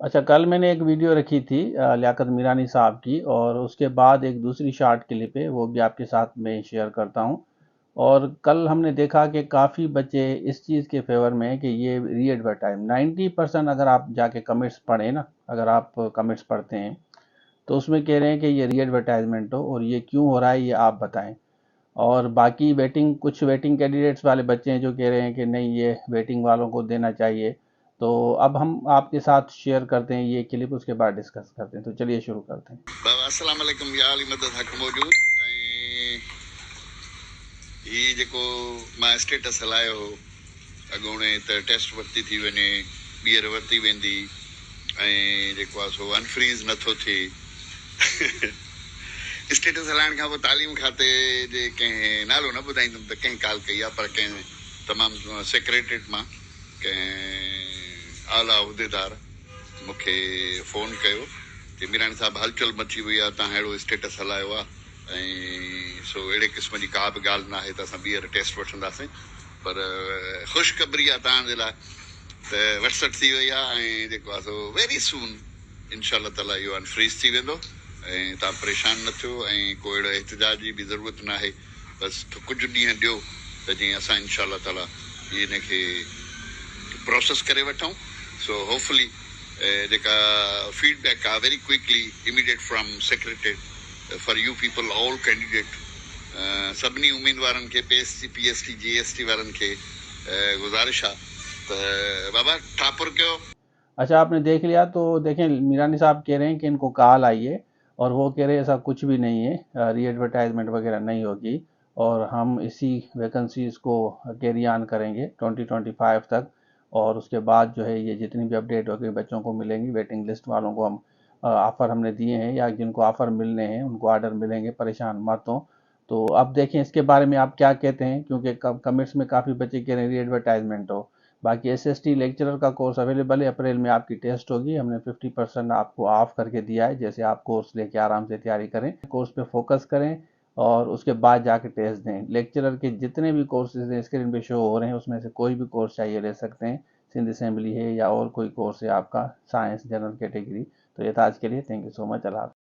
अच्छा, कल मैंने एक वीडियो रखी थी लियाकत मीरानी साहब की, और उसके बाद एक दूसरी शॉर्ट क्लिप है, वो भी आपके साथ में शेयर करता हूँ। और कल हमने देखा कि काफ़ी बच्चे इस चीज़ के फेवर में हैं कि ये री एडवर्टाइज 90%, अगर आप जाके कमेंट्स पढ़ें ना, अगर आप कमेंट्स पढ़ते हैं तो उसमें कह रहे हैं कि ये री एडवर्टाइजमेंट हो, और ये क्यों हो रहा है ये आप बताएं। और बाकी कुछ वेटिंग कैंडिडेट्स वाले बच्चे हैं जो कह रहे हैं कि नहीं, ये वेटिंग वालों को देना चाहिए। तो अब हम आपके साथ शेयर करते हैं ये क्लिप, उसके बाद डिस्कस करते हैं। तो चलिए शुरू करते हैं। बाबा अस्सलाम वालेकुम, या अली मदद हक मौजूद ऐं ही जेको मां स्टेटस हलायो हो अॻोणे त टेस्ट वरिती थी वञे, ॿीहर वरिती वेंदी ऐं जेको आहे सो अनफ्रीज़ नथो थिए। स्टेटस हलाइण खां पोइ तालीम खाते जे कंहिं नालो न ॿुधाईंदुमि त कंहिं कॉल कई आहे, पर कंहिं तमामु सेक्रेटरेट मां कंहिं आला उहिदेदार मूंखे फ़ोन कयो कि मीरानी साहब हलचल मची वई आहे, तव्हां अहिड़ो स्टेटस हलायो आहे ऐं सो अहिड़े क़िस्म जी का बि ॻाल्हि न आहे त असां ॿीहर टेस्ट वठंदासीं। पर ख़ुशख़बरी आहे तव्हांजे लाइ त वटसप थी वई आहे ऐं जेको आहे सो वेरी सून इनशा ताला इहो अनफ्रीज़ थी वेंदो ऐं तव्हां परेशान न थियो ऐं को अहिड़ो एहतिजाज जी बि ज़रूरत न आहे। बसि कुझु ॾींहं ॾियो त जीअं असां इनशा ताला इन खे प्रोसेस करे वठूं। सो होपफुली जेका फीडबैक आहे very quickly immediate from secretariat for you people all candidate. सभिनी उम्मीदवारनि खे पीएसटी जीएसटी वारनि खे गुज़ारिश आहे त बाबा ठापुर कयो। अच्छा, आपने देख लिया तो देखें, मीरानी साहब कह रहे हैं कि इनको कॉल आई है, और वो कह रहे हैं ऐसा कुछ भी नहीं है, री एडवर्टाइजमेंट वगैरह नहीं होगी, और हम इसी वैकेंसीज को कैरी ऑन करेंगे 2025 तक। और उसके बाद जो है ये जितनी भी अपडेट होगी बच्चों को मिलेंगी, वेटिंग लिस्ट वालों को हम ऑफ़र हमने दिए हैं, या जिनको ऑफ़र मिलने हैं उनको ऑर्डर मिलेंगे, परेशान मत हो। तो अब देखें इसके बारे में आप क्या कहते हैं, क्योंकि कमेंट्स में काफ़ी बच्चे कह रहे हैं री एडवर्टाइजमेंट हो। बाकी एसएसटी लेक्चरर का कोर्स अवेलेबल है, अप्रैल में आपकी टेस्ट होगी, हमने 50% आपको ऑफ करके दिया है, जैसे आप कोर्स लेके आराम से तैयारी करें, कोर्स पे फोकस करें और उसके बाद जाके टेस्ट दें। लेक्चरर के जितने भी कोर्सेज हैं स्क्रीन पे शो हो रहे हैं, उसमें से कोई भी कोर्स चाहिए ले सकते हैं, सिंध असेंबली है या और कोई कोर्स है आपका, साइंस जनरल कैटेगरी। तो ये था आज के लिए, थैंक यू सो मच, अल्लाह हाफ़िज़।